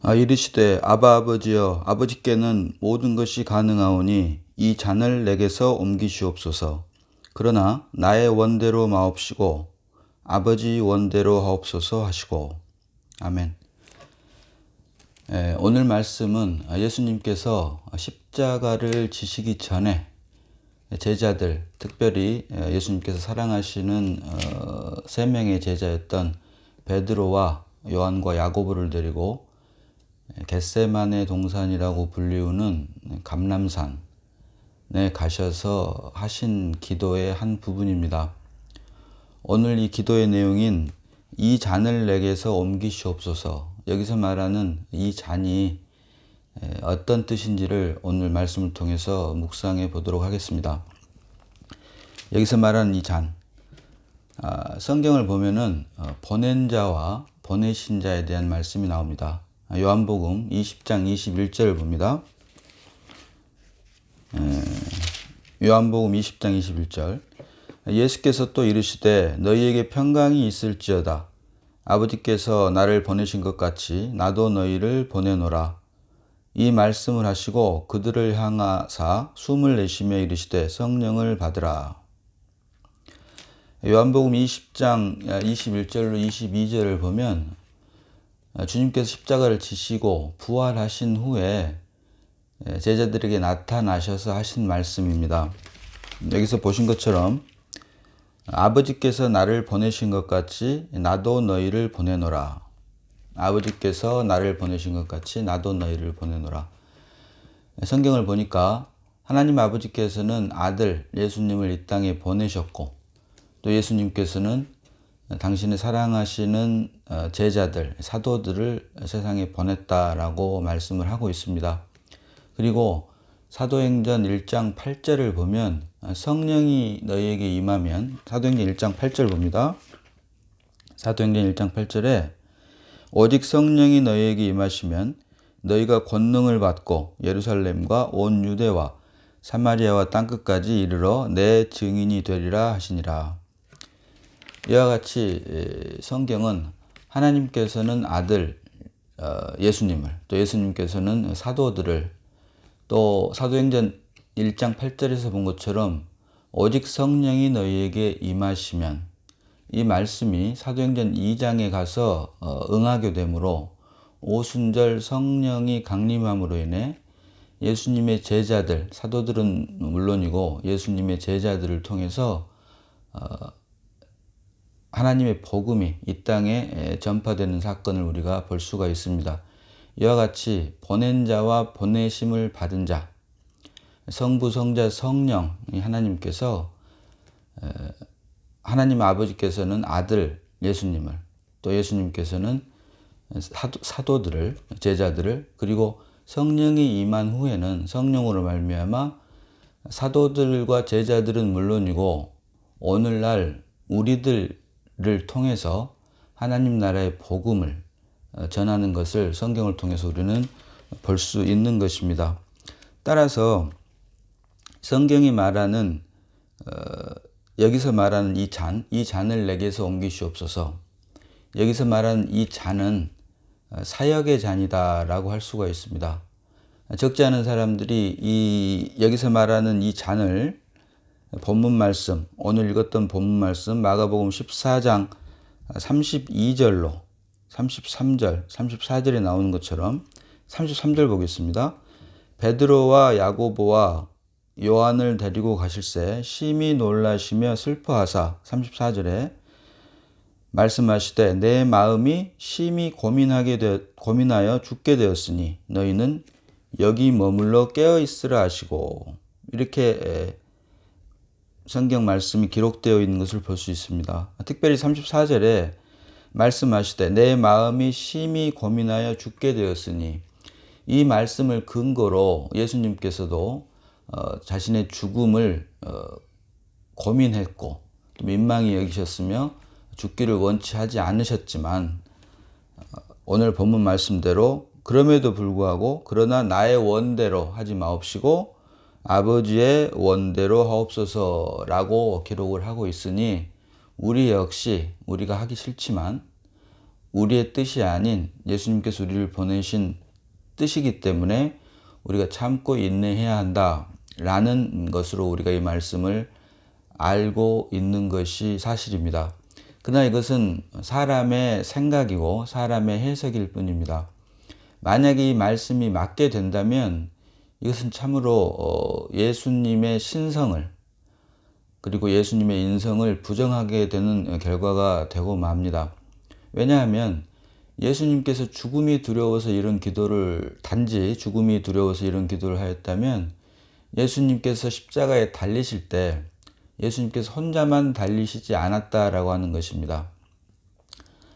이르시되 아바 아버지여 아버지께는 모든 것이 가능하오니 이 잔을 내게서 옮기시옵소서. 그러나 나의 원대로 마옵시고 아버지 원대로 하옵소서 하시고. 아멘. 오늘 말씀은 예수님께서 십자가를 지시기 전에 제자들, 특별히 예수님께서 사랑하시는 세 명의 제자였던 베드로와 요한과 야고보를 데리고 겟세마네 동산이라고 불리우는 감람산에 가셔서 하신 기도의 한 부분입니다. 오늘 이 기도의 내용인 이 잔을 내게서 옮기시옵소서. 여기서 말하는 이 잔이 어떤 뜻인지를 오늘 말씀을 통해서 묵상해 보도록 하겠습니다. 여기서 말하는 이 잔, 성경을 보면은 보낸 자와 보내신 자에 대한 말씀이 나옵니다. 요한복음 20장 21절을 봅니다. 요한복음 20장 21절. 예수께서 또 이르시되 너희에게 평강이 있을지어다. 아버지께서 나를 보내신 것 같이 나도 너희를 보내노라. 이 말씀을 하시고 그들을 향하사 숨을 내쉬며 이르시되 성령을 받으라. 요한복음 20장 21절로 22절을 보면 주님께서 십자가를 지시고 부활하신 후에 제자들에게 나타나셔서 하신 말씀입니다. 여기서 보신 것처럼 아버지께서 나를 보내신 것 같이 나도 너희를 보내노라. 아버지께서 나를 보내신 것 같이 나도 너희를 보내노라. 성경을 보니까 하나님 아버지께서는 아들 예수님을 이 땅에 보내셨고 또 예수님께서는 당신의 사랑하시는 제자들, 사도들을 세상에 보냈다라고 말씀을 하고 있습니다. 그리고 사도행전 1장 8절을 보면 성령이 너희에게 임하면, 사도행전 1장 8절 봅니다. 사도행전 1장 8절에 오직 성령이 너희에게 임하시면 너희가 권능을 받고 예루살렘과 온 유대와 사마리아와 땅끝까지 이르러 내 증인이 되리라 하시니라. 이와 같이 성경은 하나님께서는 아들 예수님을, 또 예수님께서는 사도들을, 또 사도행전 1장 8절에서 본 것처럼 오직 성령이 너희에게 임하시면, 이 말씀이 사도행전 2장에 가서 응하게 되므로 오순절 성령이 강림함으로 인해 예수님의 제자들, 사도들은 물론이고 예수님의 제자들을 통해서 하나님의 복음이 이 땅에 전파되는 사건을 우리가 볼 수가 있습니다. 이와 같이 보낸 자와 보내심을 받은 자, 성부, 성자, 성령, 하나님께서, 하나님 아버지께서는 아들 예수님을, 또 예수님께서는 사도들을, 제자들을, 그리고 성령이 임한 후에는 성령으로 말미암아 사도들과 제자들은 물론이고 오늘날 우리들을 통해서 하나님 나라의 복음을 전하는 것을 성경을 통해서 우리는 볼 수 있는 것입니다. 따라서 성경이 말하는 여기서 말하는 이 잔을 내게서 옮기시옵소서. 여기서 말하는 이 잔은 사역의 잔이다라고 할 수가 있습니다. 적지 않은 사람들이 여기서 말하는 이 잔을 본문 말씀, 오늘 읽었던 본문 말씀 마가복음 14장 32절로 33절, 34절에 나오는 것처럼 33절 보겠습니다. 베드로와 야고보와 요한을 데리고 가실새 심히 놀라시며 슬퍼하사 34절에 말씀하시되 내 마음이 심히 고민하여 죽게 되었으니 너희는 여기 머물러 깨어 있으라 하시고, 이렇게 성경 말씀이 기록되어 있는 것을 볼 수 있습니다. 특별히 34절에 말씀하시되 내 마음이 심히 고민하여 죽게 되었으니, 이 말씀을 근거로 예수님께서도 자신의 죽음을 고민했고 또 민망히 여기셨으며 죽기를 원치 하지 않으셨지만 오늘 본문 말씀대로 그럼에도 불구하고 그러나 나의 원대로 하지 마옵시고 아버지의 원대로 하옵소서라고 기록을 하고 있으니 우리 역시 우리가 하기 싫지만 우리의 뜻이 아닌 예수님께서 우리를 보내신 뜻이기 때문에 우리가 참고 인내해야 한다라는 것으로 우리가 이 말씀을 알고 있는 것이 사실입니다. 그러나 이것은 사람의 생각이고 사람의 해석일 뿐입니다. 만약에 이 말씀이 맞게 된다면 이것은 참으로 예수님의 신성을 그리고 예수님의 인성을 부정하게 되는 결과가 되고 맙니다. 왜냐하면 예수님께서 죽음이 두려워서 이런 기도를 단지 죽음이 두려워서 이런 기도를 하였다면 예수님께서 십자가에 달리실 때 예수님께서 혼자만 달리시지 않았다라고 하는 것입니다.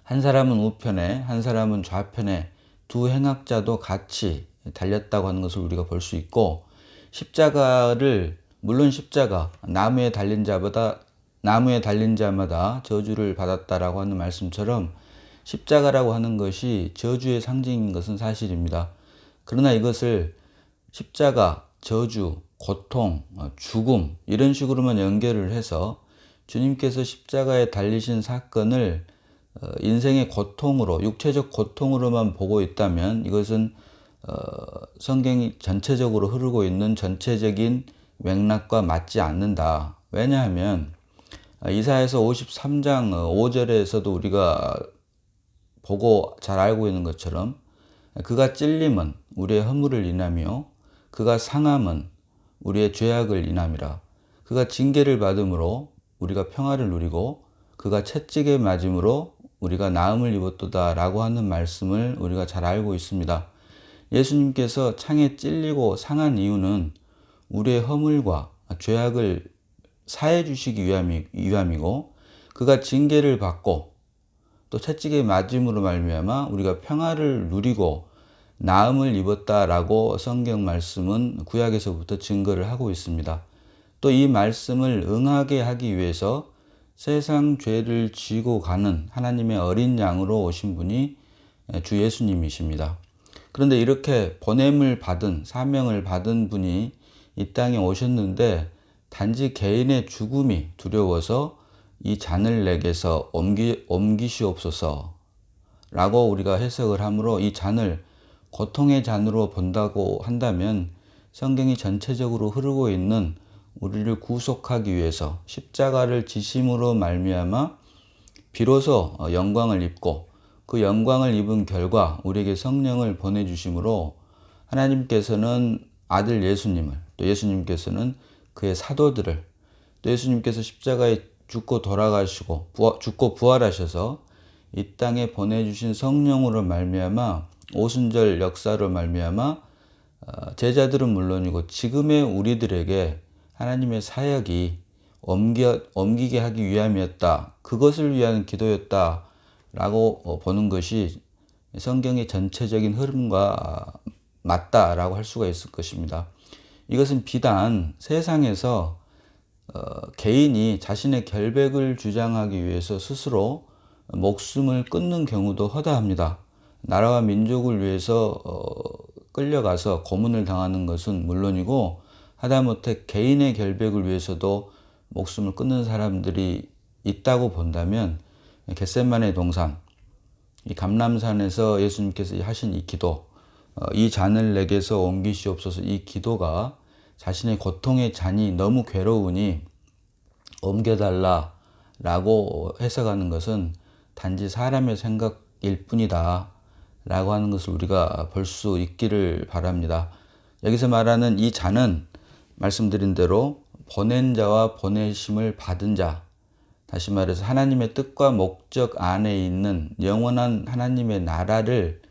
한 사람은 우편에 한 사람은 좌편에 두 행악자도 같이 달렸다고 하는 것을 우리가 볼 수 있고 십자가를 물론 십자가 나무에 달린 자마다 저주를 받았다라고 하는 말씀처럼 십자가라고 하는 것이 저주의 상징인 것은 사실입니다. 그러나 이것을 십자가, 저주, 고통, 죽음 이런 식으로만 연결을 해서 주님께서 십자가에 달리신 사건을 인생의 고통으로 육체적 고통으로만 보고 있다면 이것은 성경이 전체적으로 흐르고 있는 전체적인 맥락과 맞지 않는다. 왜냐하면 이사야서 53장 5절에서도 우리가 보고 잘 알고 있는 것처럼 그가 찔림은 우리의 허물을 인하며 그가 상함은 우리의 죄악을 인함이라. 그가 징계를 받음으로 우리가 평화를 누리고 그가 채찍에 맞음으로 우리가 나음을 입었도다 라고 하는 말씀을 우리가 잘 알고 있습니다. 예수님께서 창에 찔리고 상한 이유는 우리의 허물과 죄악을 사해 주시기 위함이고 그가 징계를 받고 또 채찍에 맞음으로 말미암아 우리가 평화를 누리고 나음을 입었다라고 성경 말씀은 구약에서부터 증거를 하고 있습니다. 또 이 말씀을 응하게 하기 위해서 세상 죄를 지고 가는 하나님의 어린 양으로 오신 분이 주 예수님이십니다. 그런데 이렇게 보냄을 받은 사명을 받은 분이 이 땅에 오셨는데 단지 개인의 죽음이 두려워서 이 잔을 내게서 옮기시옵소서 라고 우리가 해석을 하므로 이 잔을 고통의 잔으로 본다고 한다면 성경이 전체적으로 흐르고 있는 우리를 구속하기 위해서 십자가를 지심으로 말미암아 비로소 영광을 입고 그 영광을 입은 결과 우리에게 성령을 보내주심으로 하나님께서는 아들 예수님을 또 예수님께서는 그의 사도들을 또 예수님께서 십자가에 죽고 돌아가시고 죽고 부활하셔서 이 땅에 보내주신 성령으로 말미암아 오순절 역사로 말미암아 제자들은 물론이고 지금의 우리들에게 하나님의 사역이 옮기게 하기 위함이었다. 그것을 위한 기도였다라고 보는 것이 성경의 전체적인 흐름과 맞다라고 할 수가 있을 것입니다. 이것은 비단 세상에서 개인이 자신의 결백을 주장하기 위해서 스스로 목숨을 끊는 경우도 허다합니다. 나라와 민족을 위해서 끌려가서 고문을 당하는 것은 물론이고 하다못해 개인의 결백을 위해서도 목숨을 끊는 사람들이 있다고 본다면 겟세마네 동산, 이 감람산에서 예수님께서 하신 이 기도, 이 잔을 내게서 옮기시옵소서 이 기도가 자신의 고통의 잔이 너무 괴로우니 옮겨달라라고 해석하는 것은 단지 사람의 생각일 뿐이다 라고 하는 것을 우리가 볼 수 있기를 바랍니다. 여기서 말하는 이 잔은 말씀드린 대로 보낸 자와 보내심을 받은 자, 다시 말해서 하나님의 뜻과 목적 안에 있는 영원한 하나님의 나라를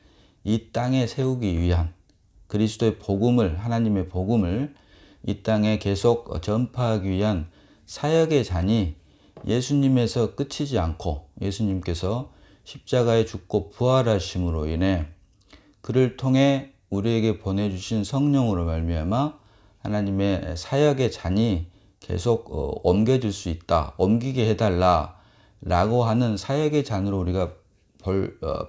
이 땅에 세우기 위한 그리스도의 복음을, 하나님의 복음을 이 땅에 계속 전파하기 위한 사역의 잔이 예수님에서 끝이지 않고 예수님께서 십자가에 죽고 부활하심으로 인해 그를 통해 우리에게 보내주신 성령으로 말미암아 하나님의 사역의 잔이 계속 옮겨질 수 있다. 옮기게 해달라 라고 하는 사역의 잔으로 우리가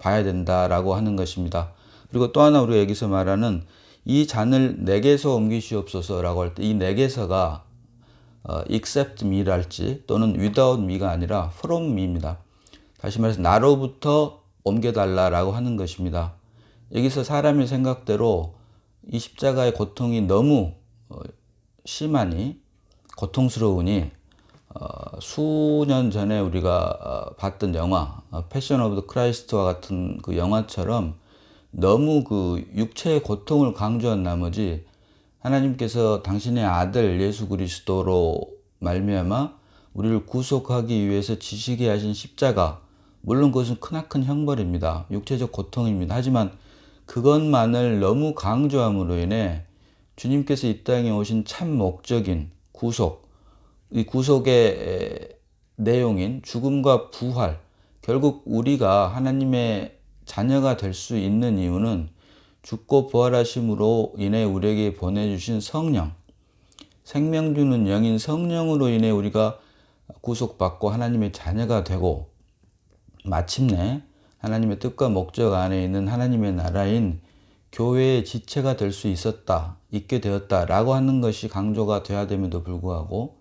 봐야 된다라고 하는 것입니다. 그리고 또 하나 우리가 여기서 말하는 이 잔을 내게서 옮기시옵소서라고 할 때 이 내게서가 except me랄지 또는 without me가 아니라 from me입니다. 다시 말해서 나로부터 옮겨달라라고 하는 것입니다. 여기서 사람의 생각대로 이 십자가의 고통이 너무 심하니 고통스러우니 수년 전에 우리가 봤던 영화 패션 오브 더 크라이스트와 같은 그 영화처럼 너무 그 육체의 고통을 강조한 나머지 하나님께서 당신의 아들 예수 그리스도로 말미암아 우리를 구속하기 위해서 지시게 하신 십자가, 물론 그것은 크나큰 형벌입니다. 육체적 고통입니다. 하지만 그것만을 너무 강조함으로 인해 주님께서 이 땅에 오신 참 목적인 구속, 이 구속의 내용인 죽음과 부활, 결국 우리가 하나님의 자녀가 될 수 있는 이유는 죽고 부활하심으로 인해 우리에게 보내주신 성령, 생명 주는 영인 성령으로 인해 우리가 구속받고 하나님의 자녀가 되고 마침내 하나님의 뜻과 목적 안에 있는 하나님의 나라인 교회의 지체가 될 수 있게 되었다라고 하는 것이 강조가 돼야 됨에도 불구하고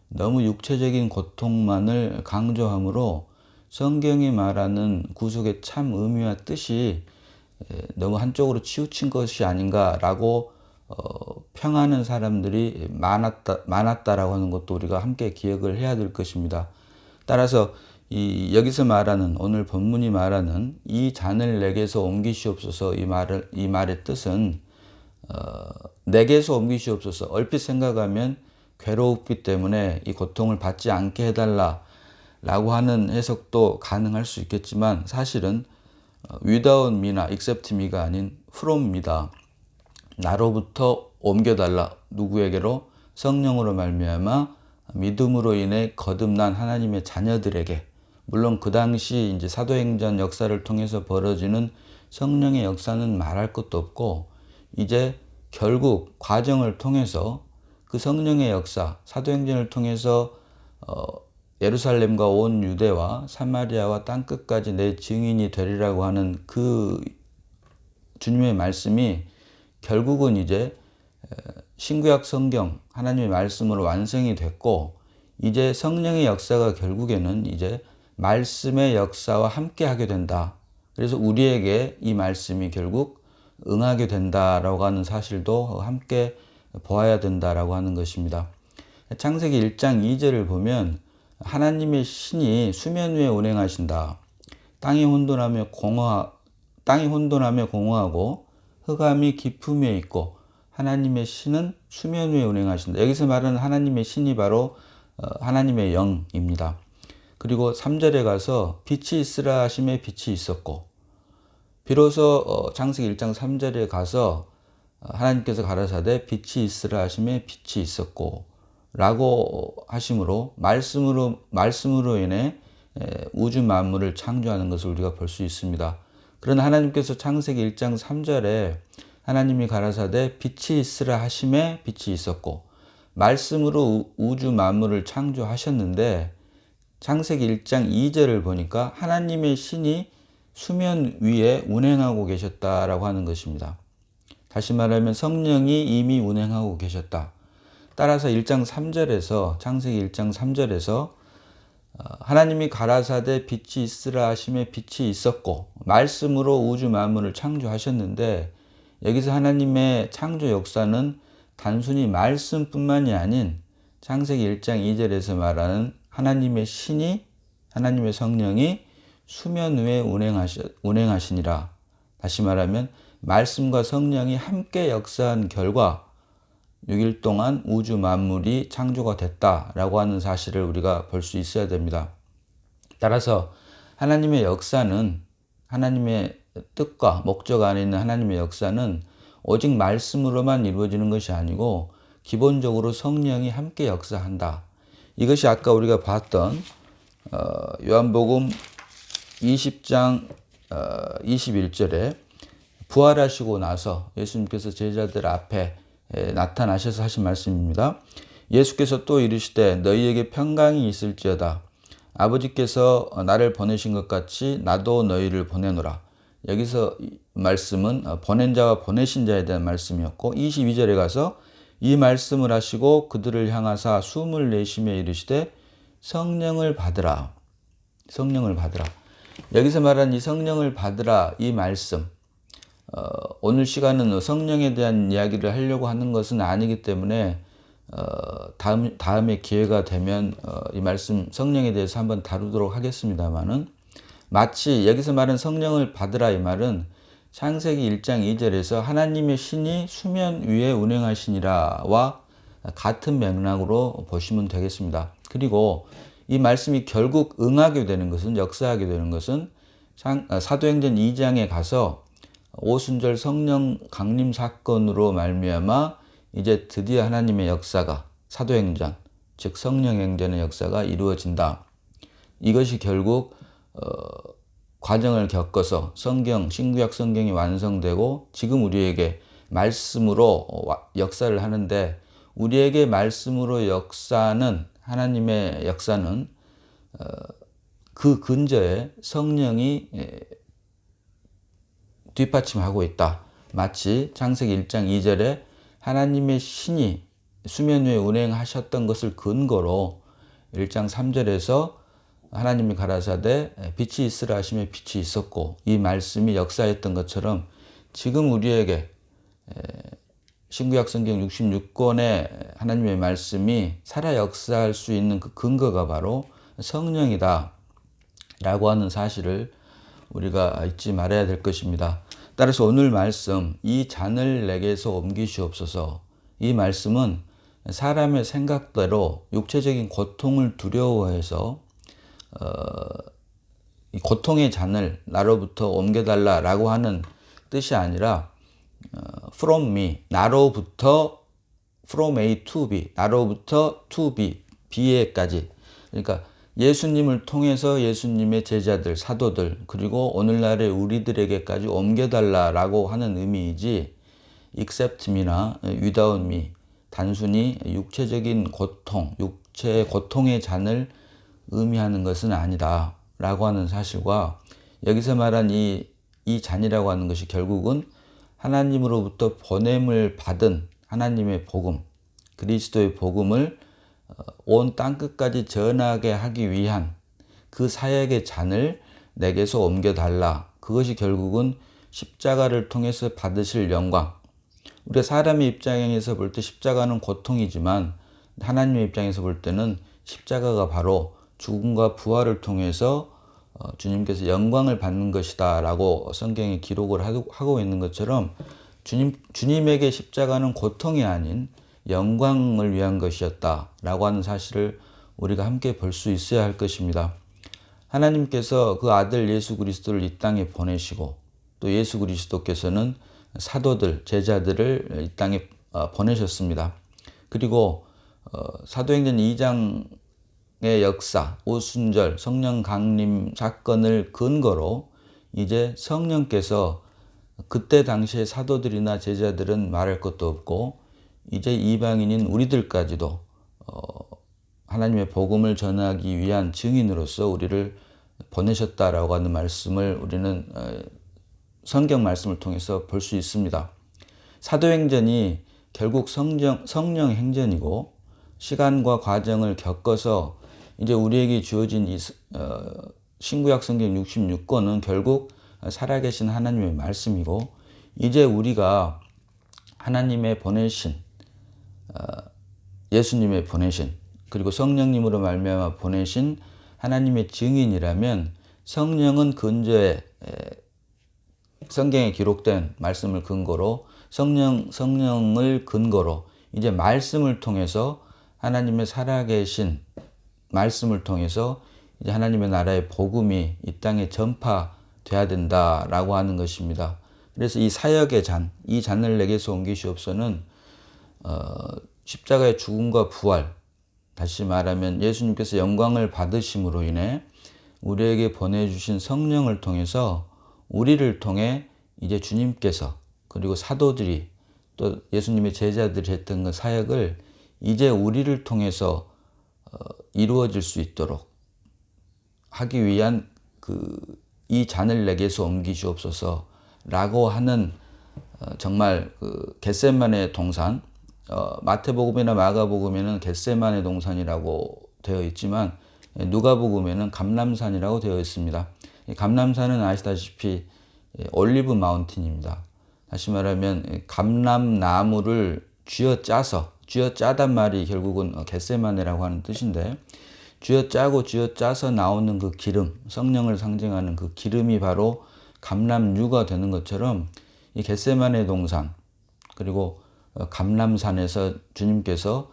너무 육체적인 고통만을 강조하므로 성경이 말하는 구속의 참 의미와 뜻이 너무 한쪽으로 치우친 것이 아닌가라고 평하는 사람들이 많았다라고 하는 것도 우리가 함께 기억을 해야 될 것입니다. 따라서 여기서 말하는 오늘 본문이 말하는 이 잔을 내게서 옮기시옵소서, 이 말의 뜻은 내게서 옮기시옵소서. 얼핏 생각하면 괴로웠기 때문에 이 고통을 받지 않게 해달라라고 하는 해석도 가능할 수 있겠지만 사실은 without me나 except me가 아닌 from me다. 나로부터 옮겨달라. 누구에게로? 성령으로 말미암아 믿음으로 인해 거듭난 하나님의 자녀들에게. 물론 그 당시 이제 사도행전 역사를 통해서 벌어지는 성령의 역사는 말할 것도 없고 이제 결국 과정을 통해서 그 성령의 역사, 사도행전을 통해서 예루살렘과 온 유대와 사마리아와 땅끝까지 내 증인이 되리라고 하는 그 주님의 말씀이 결국은 이제 신구약 성경 하나님의 말씀으로 완성이 됐고 이제 성령의 역사가 결국에는 이제 말씀의 역사와 함께 하게 된다. 그래서 우리에게 이 말씀이 결국 응하게 된다라고 하는 사실도 함께 보아야 된다라고 하는 것입니다. 창세기 1장 2절을 보면 하나님의 신이 수면 위에 운행하신다. 땅이 혼돈하며 공허하고 흑암이 깊음에 있고 하나님의 신은 수면 위에 운행하신다. 여기서 말하는 하나님의 신이 바로 하나님의 영입니다. 그리고 3절에 가서 빛이 있으라 하심에 빛이 있었고 비로소 창세기 1장 3절에 가서 하나님께서 가라사대 빛이 있으라 하심에 빛이 있었고 라고 하심으로 말씀으로 인해 우주 만물을 창조하는 것을 우리가 볼 수 있습니다. 그러나 하나님께서 창세기 1장 3절에 하나님이 가라사대 빛이 있으라 하심에 빛이 있었고 말씀으로 우주 만물을 창조하셨는데 창세기 1장 2절을 보니까 하나님의 신이 수면 위에 운행하고 계셨다라고 하는 것입니다. 다시 말하면 성령이 이미 운행하고 계셨다. 따라서 1장 3절에서 창세기 1장 3절에서 하나님이 가라사대 빛이 있으라 하심에 빛이 있었고 말씀으로 우주 만물을 창조하셨는데 여기서 하나님의 창조 역사는 단순히 말씀뿐만이 아닌 창세기 1장 2절에서 말하는 하나님의 신이 하나님의 성령이 수면 위에 운행하시니라. 다시 말하면 말씀과 성령이 함께 역사한 결과 6일 동안 우주 만물이 창조가 됐다라고 하는 사실을 우리가 볼 수 있어야 됩니다. 따라서 하나님의 역사는 하나님의 뜻과 목적 안에 있는 하나님의 역사는 오직 말씀으로만 이루어지는 것이 아니고 기본적으로 성령이 함께 역사한다. 이것이 아까 우리가 봤던 요한복음 20장 21절에 부활하시고 나서 예수님께서 제자들 앞에 나타나셔서 하신 말씀입니다. 예수께서 또 이르시되 너희에게 평강이 있을지어다. 아버지께서 나를 보내신 것 같이 나도 너희를 보내노라. 여기서 말씀은 보낸 자와 보내신 자에 대한 말씀이었고 22절에 가서 이 말씀을 하시고 그들을 향하사 숨을 내쉬며 이르시되 성령을 받으라. 성령을 받으라. 여기서 말한 이 성령을 받으라 이 말씀, 오늘 시간은 성령에 대한 이야기를 하려고 하는 것은 아니기 때문에 다음에 기회가 되면 이 말씀 성령에 대해서 한번 다루도록 하겠습니다만은, 마치 여기서 말한 성령을 받으라 이 말은 창세기 1장 2절에서 하나님의 신이 수면 위에 운행하시니라와 같은 맥락으로 보시면 되겠습니다. 그리고 이 말씀이 결국 응하게 되는 것은, 역사하게 되는 것은 사도행전 2장에 가서 오순절 성령 강림 사건으로 말미암아 이제 드디어 하나님의 역사가, 사도행전, 즉 성령행전의 역사가 이루어진다. 이것이 결국 과정을 겪어서 신구약 성경이 완성되고 지금 우리에게 말씀으로 역사를 하는데, 우리에게 말씀으로 역사는, 하나님의 역사는 그 근저에 성령이 뒷받침하고 있다. 마치 창세기 1장 2절에 하나님의 신이 수면 위에 운행하셨던 것을 근거로 1장 3절에서 하나님이 가라사대 빛이 있으라 하시며 빛이 있었고, 이 말씀이 역사했던 것처럼 지금 우리에게 신구약 성경 66권의 하나님의 말씀이 살아 역사할 수 있는 그 근거가 바로 성령이다 라고 하는 사실을 우리가 잊지 말아야 될 것입니다. 따라서 오늘 말씀, 이 잔을 내게서 옮기시옵소서, 이 말씀은 사람의 생각대로 육체적인 고통을 두려워해서 이 고통의 잔을 나로부터 옮겨달라라고 하는 뜻이 아니라 from me, 나로부터 from A to B, 나로부터 to B, B에까지. 그러니까 예수님을 통해서 예수님의 제자들, 사도들, 그리고 오늘날의 우리들에게까지 옮겨달라라고 하는 의미이지, accept me나 without me, 단순히 육체적인 고통, 육체의 고통의 잔을 의미하는 것은 아니다 라고 하는 사실과, 여기서 말한 이 잔이라고 하는 것이 결국은 하나님으로부터 보냄을 받은 하나님의 복음, 그리스도의 복음을 온 땅끝까지 전하게 하기 위한 그 사역의 잔을 내게서 옮겨달라. 그것이 결국은 십자가를 통해서 받으실 영광. 우리가 사람의 입장에서 볼 때 십자가는 고통이지만, 하나님의 입장에서 볼 때는 십자가가 바로 죽음과 부활을 통해서 주님께서 영광을 받는 것이다 라고 성경에 기록을 하고 있는 것처럼, 주님에게 십자가는 고통이 아닌 영광을 위한 것이었다 라고 하는 사실을 우리가 함께 볼 수 있어야 할 것입니다. 하나님께서 그 아들 예수 그리스도를 이 땅에 보내시고, 또 예수 그리스도께서는 사도들, 제자들을 이 땅에 보내셨습니다. 그리고 사도행전 2장의 역사, 오순절 성령 강림 사건을 근거로 이제 성령께서, 그때 당시의 사도들이나 제자들은 말할 것도 없고 이제 이방인인 우리들까지도 하나님의 복음을 전하기 위한 증인으로서 우리를 보내셨다라고 하는 말씀을 우리는 성경 말씀을 통해서 볼 수 있습니다. 사도행전이 결국 성령 행전이고, 시간과 과정을 겪어서 이제 우리에게 주어진 이 신구약 성경 66권은 결국 살아계신 하나님의 말씀이고, 이제 우리가 하나님의 보내신, 예수님의 보내신, 그리고 성령님으로 말미암아 보내신 하나님의 증인이라면, 성령은 근저에 성경에 기록된 말씀을 근거로, 성령을 근거로 이제 말씀을 통해서, 하나님의 살아계신 말씀을 통해서 이제 하나님의 나라의 복음이 이 땅에 전파돼야 된다라고 하는 것입니다. 그래서 이 사역의 잔, 이 잔을 내게서 옮기시옵소서는 십자가의 죽음과 부활, 다시 말하면 예수님께서 영광을 받으심으로 인해 우리에게 보내주신 성령을 통해서, 우리를 통해 이제 주님께서, 그리고 사도들이, 또 예수님의 제자들이 했던 그 사역을 이제 우리를 통해서 이루어질 수 있도록 하기 위한 이 잔을 내게서 옮기시옵소서 라고 하는 정말 겟세마네 동산, 마태복음이나 마가복음에는 겟세마네 동산이라고 되어 있지만 누가복음에는 감람산이라고 되어 있습니다. 감람산은 아시다시피 올리브 마운틴입니다. 다시 말하면 감람나무를 쥐어짜단 말이 결국은 겟세마네라고 하는 뜻인데, 쥐어짜서 나오는 그 기름, 성령을 상징하는 그 기름이 바로 감람유가 되는 것처럼 이 겟세마네 동산, 그리고 감람산에서 주님께서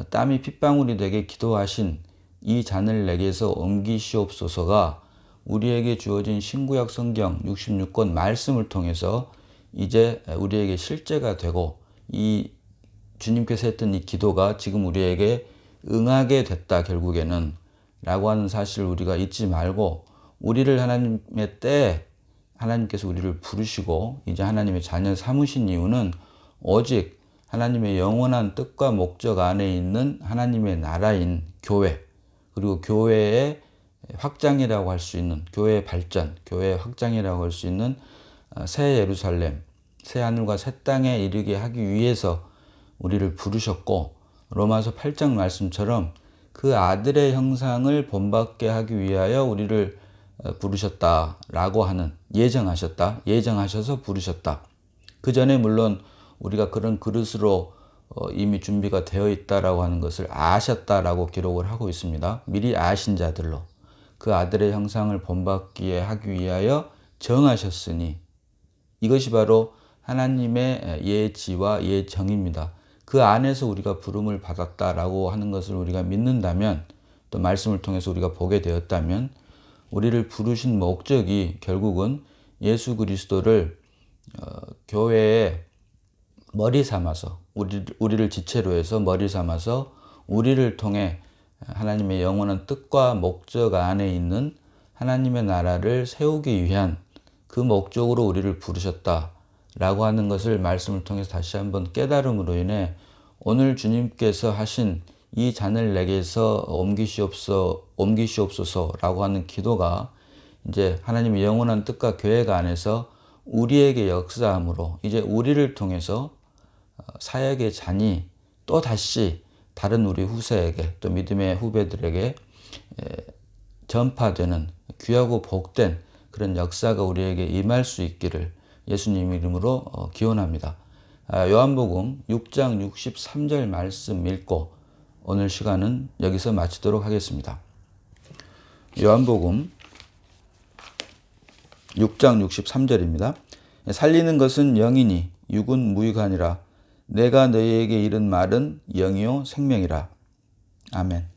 땀이 핏방울이 되게 기도하신 이 잔을 내게서 옮기시옵소서가 우리에게 주어진 신구약 성경 66권 말씀을 통해서 이제 우리에게 실제가 되고, 이 주님께서 했던 이 기도가 지금 우리에게 응하게 됐다 결국에는 라고 하는 사실을 우리가 잊지 말고, 우리를 하나님의 때에 하나님께서 우리를 부르시고 이제 하나님의 자녀 삼으신 이유는 오직 하나님의 영원한 뜻과 목적 안에 있는 하나님의 나라인 교회, 그리고 교회의 확장이라고 할 수 있는, 교회의 발전, 교회의 확장이라고 할 수 있는 새 예루살렘, 새 하늘과 새 땅에 이르게 하기 위해서 우리를 부르셨고, 로마서 8장 말씀처럼 그 아들의 형상을 본받게 하기 위하여 우리를 부르셨다라고 하는, 예정하셔서 부르셨다. 그 전에 물론 우리가 그런 그릇으로 이미 준비가 되어 있다라고 하는 것을 아셨다라고 기록을 하고 있습니다. 미리 아신 자들로 그 아들의 형상을 본받기에 하기 위하여 정하셨으니, 이것이 바로 하나님의 예지와 예정입니다. 그 안에서 우리가 부름을 받았다라고 하는 것을 우리가 믿는다면, 또 말씀을 통해서 우리가 보게 되었다면, 우리를 부르신 목적이 결국은 예수 그리스도를 교회의 머리 삼아서, 우리를 지체로 해서 머리 삼아서 우리를 통해 하나님의 영원한 뜻과 목적 안에 있는 하나님의 나라를 세우기 위한 그 목적으로 우리를 부르셨다라고 하는 것을 말씀을 통해서 다시 한번 깨달음으로 인해 오늘 주님께서 하신 이 잔을 내게서 옮기시옵소서라고 하는 기도가 이제 하나님의 영원한 뜻과 계획 안에서 우리에게 역사함으로, 이제 우리를 통해서 사역의 잔이 또 다시 다른 우리 후세에게, 또 믿음의 후배들에게 전파되는 귀하고 복된 그런 역사가 우리에게 임할 수 있기를 예수님 이름으로 기원합니다. 요한복음 6장 63절 말씀 읽고 오늘 시간은 여기서 마치도록 하겠습니다. 요한복음 6장 63절입니다. 살리는 것은 영이니 육은 무익하니라. 내가 너희에게 이른 말은 영이요 생명이라. 아멘.